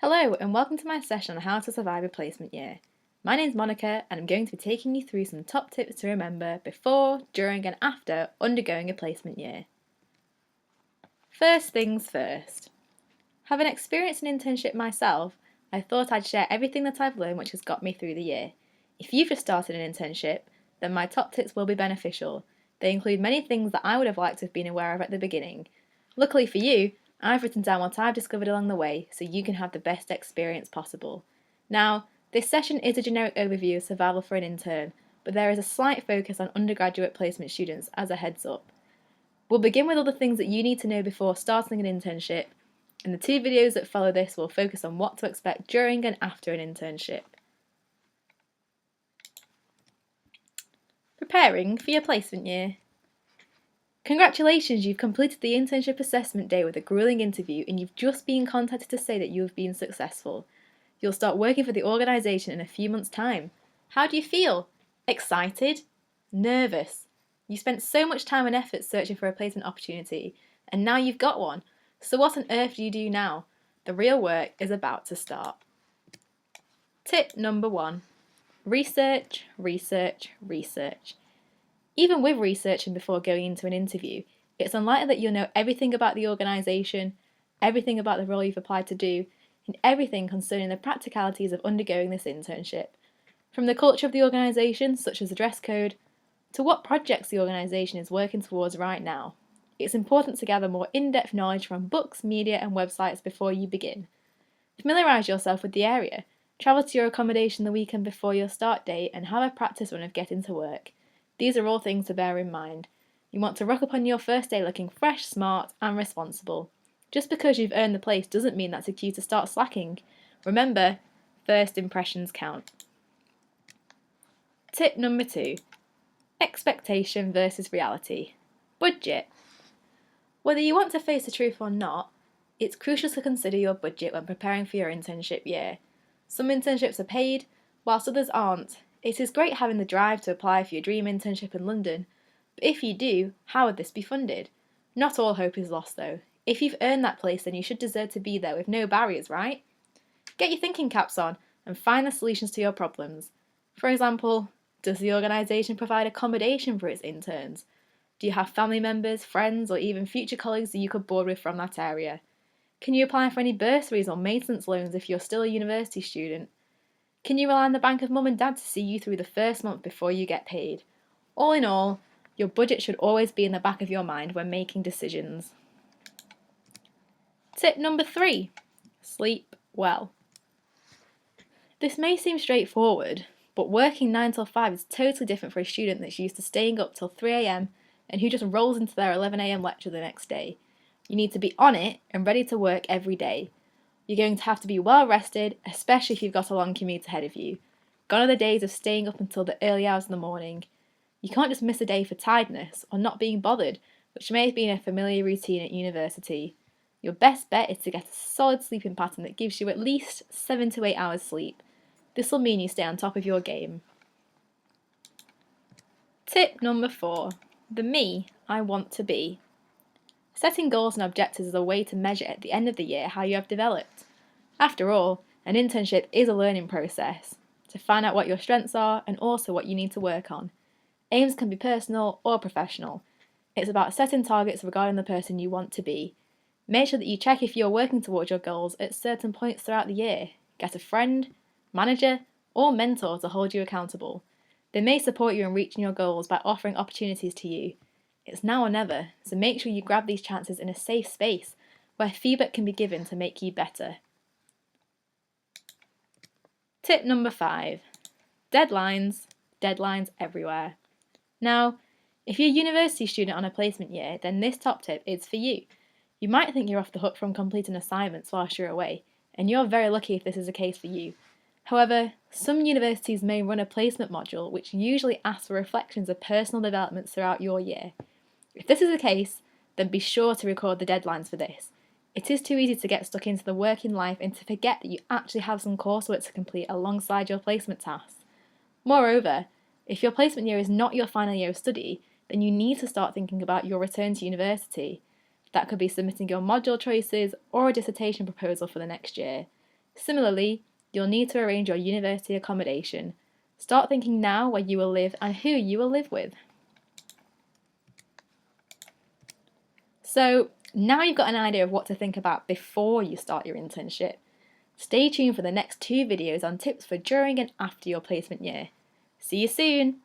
Hello and welcome to my session on how to survive a placement year. My name's Monica and I'm going to be taking you through some top tips to remember before, during and after undergoing a placement year. First things first. Having experienced an internship myself, I thought I'd share everything that I've learned which has got me through the year. If you've just started an internship, then my top tips will be beneficial. They include many things that I would have liked to have been aware of at the beginning. Luckily for you, I've written down what I've discovered along the way so you can have the best experience possible. Now, this session is a generic overview of survival for an intern, but there is a slight focus on undergraduate placement students as a heads up. We'll begin with all the things that you need to know before starting an internship, and the two videos that follow this will focus on what to expect during and after an internship. Preparing for your placement year. Congratulations, you've completed the internship assessment day with a grueling interview and you've just been contacted to say that you have been successful. You'll start working for the organisation in a few months' time. How do you feel? Excited? Nervous? You spent so much time and effort searching for a placement opportunity and now you've got one. So what on earth do you do now? The real work is about to start. Tip number 1. Research, research, research. Even with researching before going into an interview, it's unlikely that you'll know everything about the organisation, everything about the role you've applied to do, and everything concerning the practicalities of undergoing this internship. From the culture of the organisation, such as the dress code, to what projects the organisation is working towards right now. It's important to gather more in-depth knowledge from books, media and websites before you begin. Familiarise yourself with the area, travel to your accommodation the weekend before your start date and have a practice run of getting to work. These are all things to bear in mind. You want to rock up on your first day looking fresh, smart and responsible. Just because you've earned the place doesn't mean that's a cue to start slacking. Remember, first impressions count. Tip number 2. Expectation versus reality. Budget. Whether you want to face the truth or not, it's crucial to consider your budget when preparing for your internship year. Some internships are paid, whilst others aren't. It is great having the drive to apply for your dream internship in London, but if you do, how would this be funded? Not all hope is lost though. If you've earned that place, then you should deserve to be there with no barriers, right? Get your thinking caps on and find the solutions to your problems. For example, does the organisation provide accommodation for its interns? Do you have family members, friends, or even future colleagues that you could board with from that area? Can you apply for any bursaries or maintenance loans if you're still a university student? Can you rely on the bank of mum and dad to see you through the first month before you get paid? All in all, your budget should always be in the back of your mind when making decisions. Tip number 3. Sleep well. This may seem straightforward, but working 9 till 5 is totally different for a student that's used to staying up till 3 a.m. and who just rolls into their 11 a.m. lecture the next day. You need to be on it and ready to work every day. You're going to have to be well rested, especially if you've got a long commute ahead of you. Gone are the days of staying up until the early hours of the morning. You can't just miss a day for tiredness or not being bothered, which may have been a familiar routine at university. Your best bet is to get a solid sleeping pattern that gives you at least 7 to 8 hours sleep. This will mean you stay on top of your game. Tip number 4. The me I want to be. Setting goals and objectives is a way to measure at the end of the year how you have developed. After all, an internship is a learning process, to find out what your strengths are and also what you need to work on. Aims can be personal or professional. It's about setting targets regarding the person you want to be. Make sure that you check if you're working towards your goals at certain points throughout the year. Get a friend, manager, or mentor to hold you accountable. They may support you in reaching your goals by offering opportunities to you. It's now or never, so make sure you grab these chances in a safe space where feedback can be given to make you better. Tip number 5. Deadlines. Deadlines everywhere. Now, if you're a university student on a placement year, then this top tip is for you. You might think you're off the hook from completing assignments whilst you're away, and you're very lucky if this is the case for you. However, some universities may run a placement module which usually asks for reflections of personal developments throughout your year. If this is the case, then be sure to record the deadlines for this. It is too easy to get stuck into the working life and to forget that you actually have some coursework to complete alongside your placement tasks. Moreover, if your placement year is not your final year of study, then you need to start thinking about your return to university. That could be submitting your module choices or a dissertation proposal for the next year. Similarly, you'll need to arrange your university accommodation. Start thinking now where you will live and who you will live with. So now you've got an idea of what to think about before you start your internship. Stay tuned for the next 2 videos on tips for during and after your placement year. See you soon!